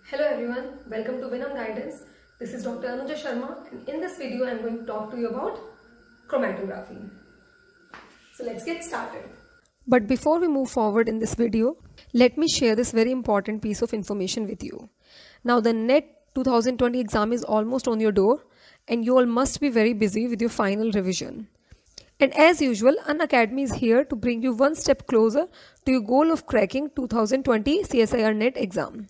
Hello everyone, welcome to Venom Guidance. This is Dr. Anuja Sharma, and in this video I am going to talk to you about chromatography. So let's get started. But before we move forward in this video, let me share this very important piece of information with you. Now the NET 2020 exam is almost on your door and you all must be very busy with your final revision. And as usual, Unacademy is here to bring you one step closer to your goal of cracking 2020 CSIR NET exam.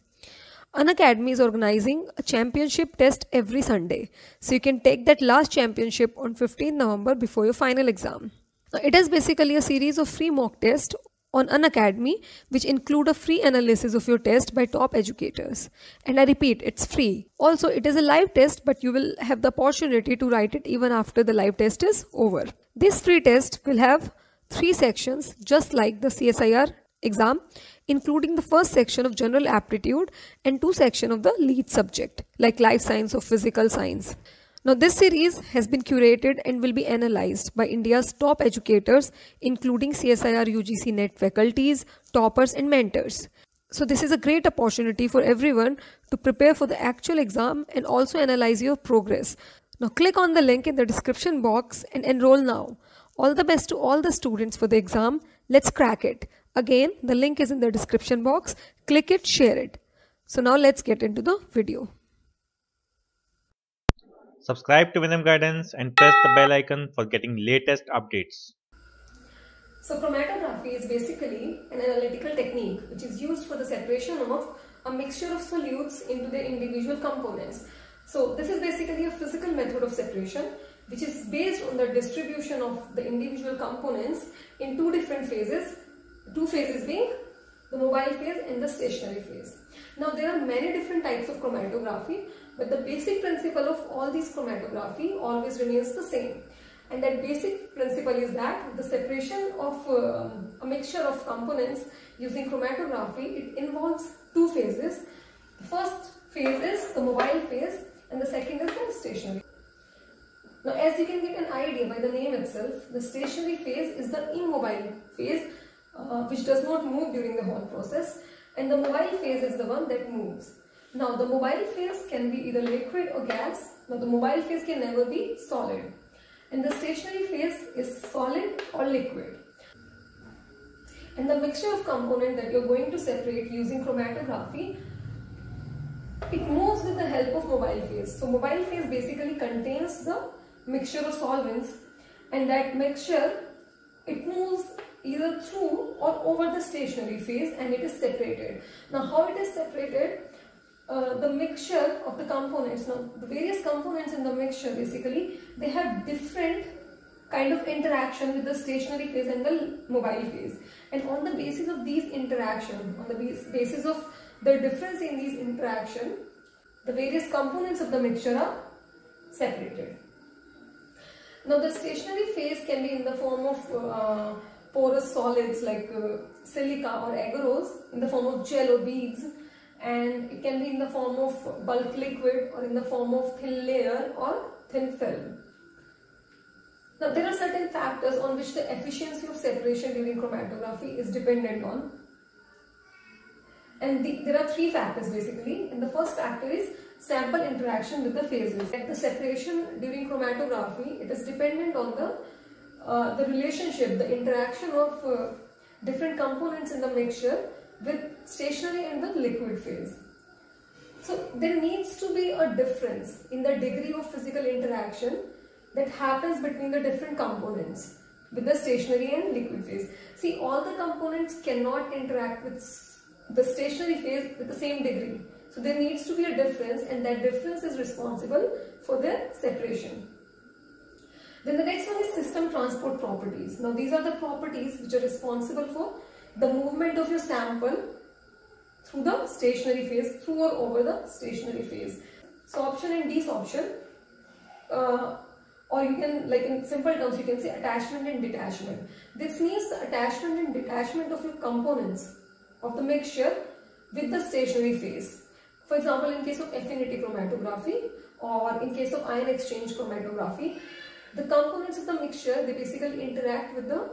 Unacademy is organizing a championship test every Sunday, so you can take that last championship on 15th November before your final exam. Now, it is basically a series of free mock tests on Unacademy which include a free analysis of your test by top educators. And I repeat, it's free. Also, it is a live test, but you will have the opportunity to write it even after the live test is over. This free test will have 3 sections just like the CSIR exam, including the first section of general aptitude and 2 sections of the lead subject like life science or physical science. Now this series has been curated and will be analyzed by India's top educators, including CSIR UGC NET faculties, toppers and mentors. So this is a great opportunity for everyone to prepare for the actual exam and also analyze your progress. Now click on the link in the description box and enroll now. All the best to all the students for the exam. Let's crack it. Again, the link is in the description box. Click it, share it. So now let's get into the video. Subscribe to Venom Guidance and press the bell icon for getting latest updates. So chromatography is basically an analytical technique which is used for the separation of a mixture of solutes into their individual components. So this is basically a physical method of separation which is based on the distribution of the individual components in 2 different phases. 2 phases being the mobile phase and the stationary phase. Now there are many different types of chromatography, but the basic principle of all these chromatography always remains the same. And that basic principle is that the separation of a mixture of components using chromatography, it involves 2 phases. The first phase is the mobile phase and the second is the stationary. Now as you can get an idea by the name itself, the stationary phase is the immobile phase which does not move during the whole process, and the mobile phase is the one that moves. Now the mobile phase can be either liquid or gas. Now the mobile phase can never be solid, and the stationary phase is solid or liquid. And the mixture of component that you're going to separate using chromatography, it moves with the help of mobile phase. So mobile phase basically contains the mixture of solvents, and that mixture, it moves either through or over the stationary phase and it is separated. Now how it is separated? The mixture of the components, now the various components in the mixture basically, they have different kind of interaction with the stationary phase and the mobile phase. And on the basis of these interaction, on the basis of the difference in these interaction, the various components of the mixture are separated. Now the stationary phase can be in the form of porous solids like silica or agarose, in the form of gel or beads, and it can be in the form of bulk liquid or in the form of thin layer or thin film. Now there are certain factors on which the efficiency of separation during chromatography is dependent on, and there are 3 factors basically, and the first factor is sample interaction with the phases. At the separation during chromatography, it is dependent on the relationship, the interaction of different components in the mixture with stationary and the liquid phase. So there needs to be a difference in the degree of physical interaction that happens between the different components with the stationary and liquid phase. See, all the components cannot interact with the stationary phase with the same degree. So there needs to be a difference, and that difference is responsible for their separation. Then the next one is system transport properties. Now these are the properties which are responsible for the movement of your sample through the stationary phase, through or over the stationary phase. Sorption and desorption, or you can, like in simple terms, you can say attachment and detachment. This means the attachment and detachment of your components of the mixture with the stationary phase. For example, in case of affinity chromatography or in case of ion exchange chromatography, the components of the mixture, they basically interact with the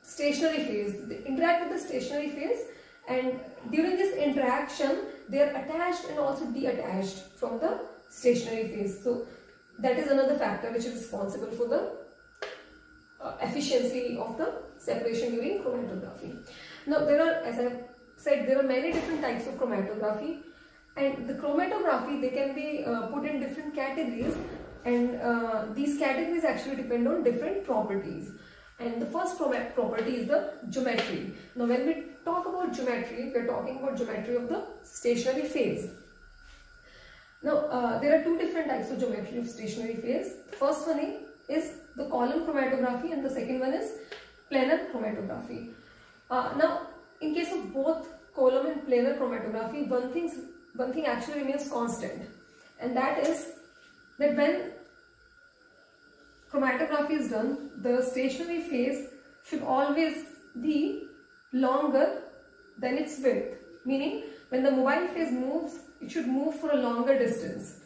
stationary phase. They interact with the stationary phase, and during this interaction, they are attached and also detached from the stationary phase. So that is another factor which is responsible for the efficiency of the separation during chromatography. Now there are, as I said, there are many different types of chromatography, and the chromatography, they can be put in different categories, and these categories actually depend on different properties. And the first property is the geometry. Now when we talk about geometry, we are talking about geometry of the stationary phase. Now there are two different types of geometry of stationary phase. The first one is the column chromatography, and the second one is planar chromatography. Now in case of both column and planar chromatography, one thing actually remains constant, and that is that when chromatography is done, the stationary phase should always be longer than its width, meaning when the mobile phase moves, it should move for a longer distance,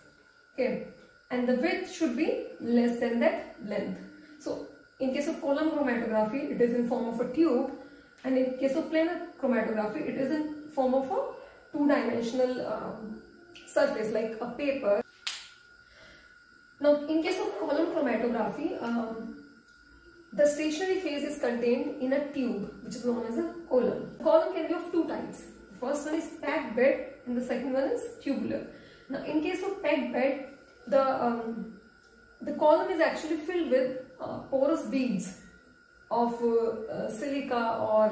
okay, and the width should be less than that length. So in case of column chromatography, it is in form of a tube, and in case of planar chromatography, it is in form of a two-dimensional surface like a paper. Now in case of column chromatography, the stationary phase is contained in a tube which is known as a column. The column can be of two types. The first one is packed bed and the second one is tubular. Now in case of packed bed, the column is actually filled with porous beads of silica or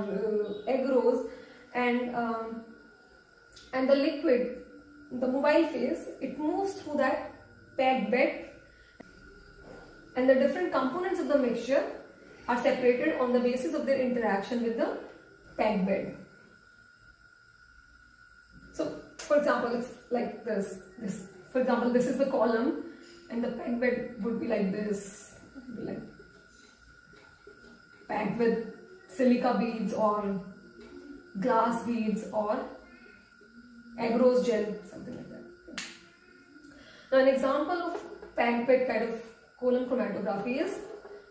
agarose, and the liquid, the mobile phase, it moves through that packed bed, and the different components of the mixture are separated on the basis of their interaction with the packed bed. So for example, it's like this. For example, this is the column, and the packed bed would be like this, like packed with silica beads or glass beads or agarose gel, something like that. Now an example of packed bed kind of column chromatography is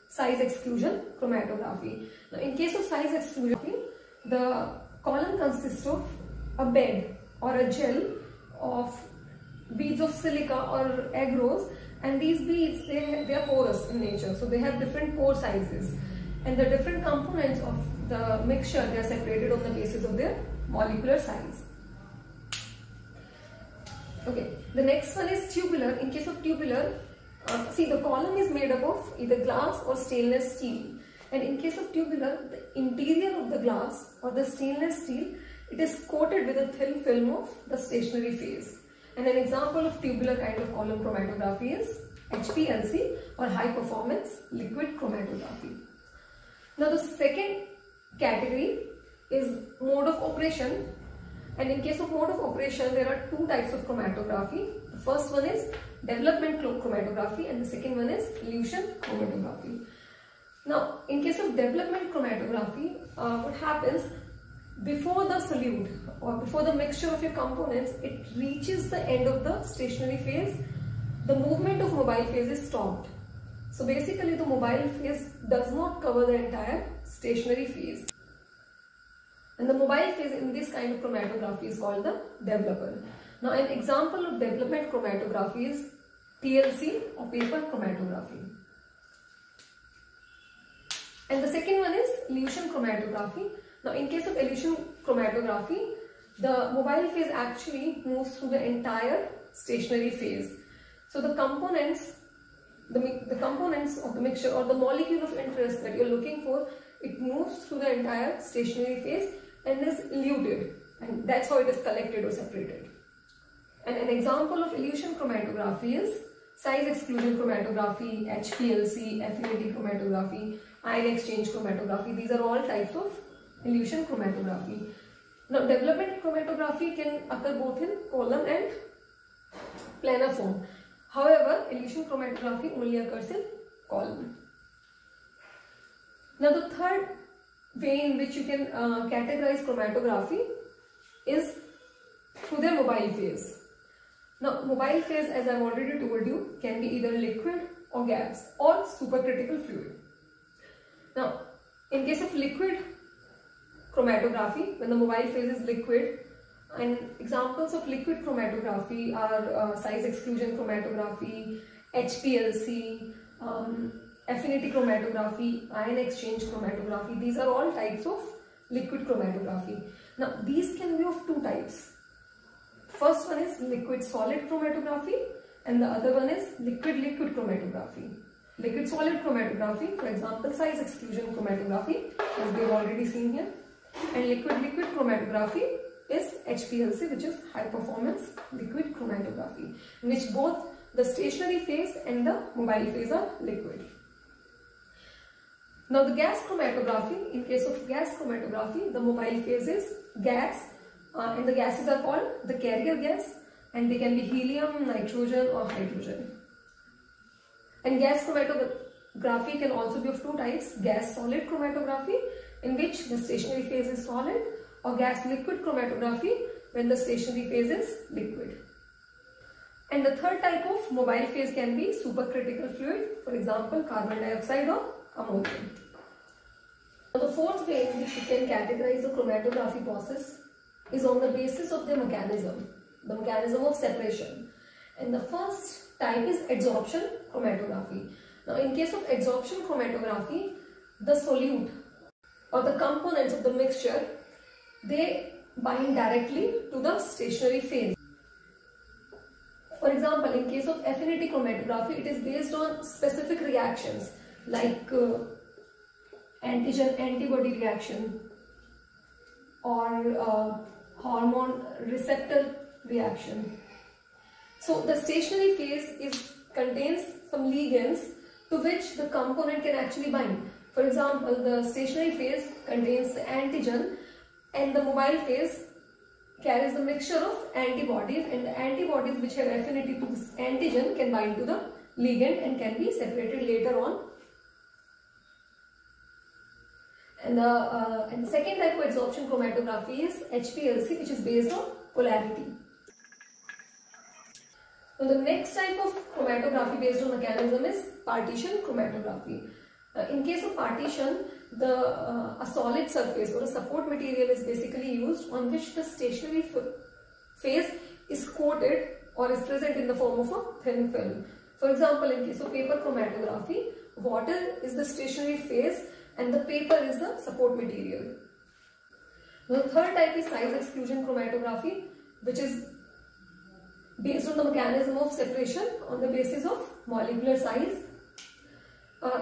size exclusion chromatography. Now in case of size exclusion, the column consists of a bed or a gel of beads of silica or agarose, and these beads, they are porous in nature, so they have different pore sizes, and the different components of the mixture, they are separated on the basis of their molecular size. Okay, the next one is tubular. In case of tubular, see, the column is made up of either glass or stainless steel, and in case of tubular, the interior of the glass or the stainless steel, it is coated with a thin film of the stationary phase. And an example of tubular kind of column chromatography is HPLC or high performance liquid chromatography. Now the second category is mode of operation, and in case of mode of operation, there are two types of chromatography. The first one is development chromatography, and the second one is elution chromatography. Now in case of development chromatography, what happens, before the solute or before the mixture of your components, it reaches the end of the stationary phase, the movement of mobile phase is stopped. So basically the mobile phase does not cover the entire stationary phase. And the mobile phase in this kind of chromatography is called the developer. Now an example of development chromatography is TLC or paper chromatography. And the second one is elution chromatography. Now in case of elution chromatography, the mobile phase actually moves through the entire stationary phase. So the components of the mixture or the molecule of interest that you're looking for, it moves through the entire stationary phase and is eluted, and that's how it is collected or separated. And an example of elution chromatography is size exclusion chromatography, HPLC, affinity chromatography, ion exchange chromatography. These are all types of elution chromatography. Now development chromatography can occur both in column and planar form. However, elution chromatography only occurs in column. Now the third way in which you can categorize chromatography is through their mobile phase. Now mobile phase, as I've already told you, can be either liquid or gas or supercritical fluid. Now in case of liquid chromatography, when the mobile phase is liquid, And examples of liquid chromatography are size exclusion chromatography, HPLC, affinity chromatography, ion exchange chromatography. These are all types of liquid chromatography. Now these can be of two types. First one is liquid solid chromatography and the other one is liquid liquid chromatography. Liquid solid chromatography, for example, size exclusion chromatography, as we have already seen here, and liquid liquid chromatography is HPLC, which is high performance liquid chromatography, in which both the stationary phase and the mobile phase are liquid. Now the gas chromatography, in case of gas chromatography, the mobile phase is gas and the gases are called the carrier gas, and they can be helium, nitrogen or hydrogen. And gas chromatography can also be of two types: gas solid chromatography, in which the stationary phase is solid, or gas liquid chromatography, when the stationary phase is liquid. And the third type of mobile phase can be supercritical fluid, for example carbon dioxide or ammonia. Now the fourth way in which we can categorize the chromatography process is on the basis of the mechanism of separation. And the first type is adsorption chromatography. Now in case of adsorption chromatography, the solute or the components of the mixture, they bind directly to the stationary phase. For example, in case of affinity chromatography, it is based on specific reactions like antigen-antibody reaction or hormone receptor reaction. So the stationary phase contains some ligands to which the component can actually bind. For example, the stationary phase contains the antigen and the mobile phase carries the mixture of antibodies, and the antibodies which have affinity to this antigen can bind to the ligand and can be separated later on. And the second type of adsorption chromatography is HPLC, which is based on polarity. Now the next type of chromatography based on mechanism is partition chromatography. In case of partition, a solid surface or a support material is basically used on which the stationary phase is coated or is present in the form of a thin film. For example, in case of paper chromatography, water is the stationary phase and the paper is the support material. Now, the third type is size exclusion chromatography, which is based on the mechanism of separation on the basis of molecular size.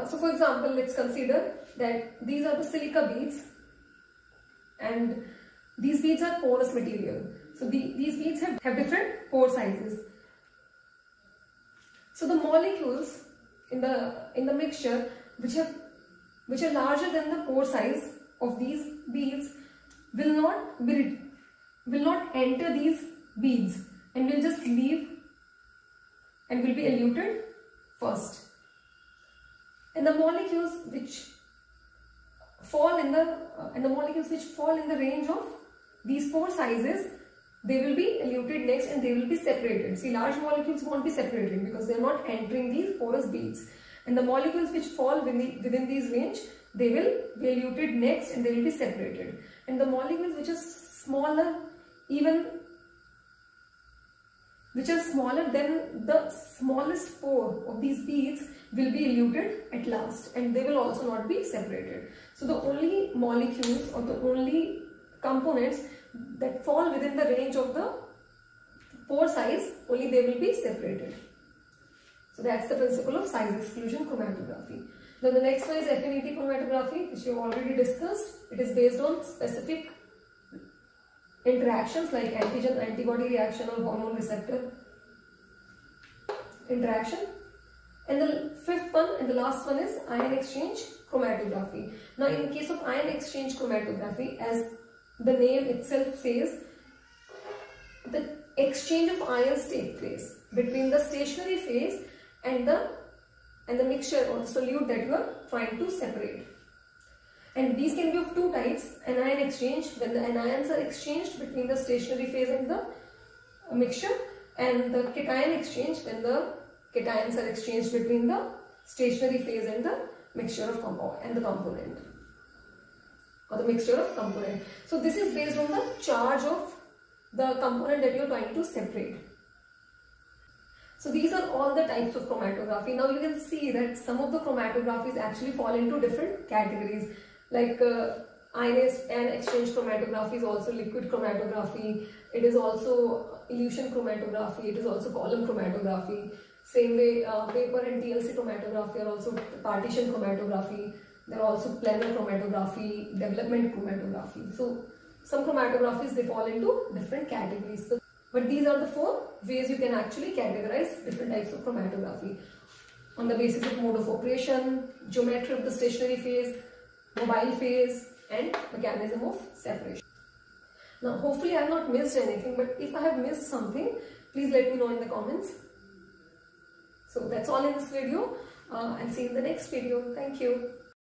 So for example, let's consider that these are the silica beads and these beads are porous material. So these beads have different pore sizes. So the molecules in the mixture which are larger than the pore size of these beads will not enter these beads and will just leave and will be eluted first. And the molecules which fall in the range of these pore sizes, they will be eluted next and they will be separated. See, large molecules won't be separated because they are not entering these porous beads. And the molecules which fall within these range, they will be eluted next and they will be separated. And the molecules which are smaller than the smallest pore of these beads will be eluted at last and they will also not be separated. So the only molecules or the only components that fall within the range of the pore size, only they will be separated. So that's the principle of size exclusion chromatography. Then the next one is affinity chromatography, which we have already discussed. It is based on specific interactions like antigen-antibody reaction or hormone receptor interaction. And the fifth one and the last one is ion exchange chromatography. Now in case of ion exchange chromatography, as the name itself says, the exchange of ions take place between the stationary phase and the mixture or the solute that you are trying to separate. And these can be of two types: anion exchange, when the anions are exchanged between the stationary phase and the mixture, and the cation exchange, when the cations are exchanged between the stationary phase and the mixture of component or the mixture of component. So this is based on the charge of the component that you're trying to separate. So these are all the types of chromatography. Now you can see that some of the chromatographies actually fall into different categories, like ionized and exchange chromatography is also liquid chromatography. It is also elution chromatography. It is also column chromatography. Same way, paper and TLC chromatography are also partition chromatography. There are also planar chromatography, development chromatography. So some chromatographies, they fall into different categories. So, but these are the 4 ways you can actually categorize different types of chromatography on the basis of mode of operation, geometry of the stationary phase, mobile phase, and mechanism of separation. Now hopefully I have not missed anything, but if I have missed something, please let me know in the comments. So that's all in this video. I'll see you in the next video. Thank you.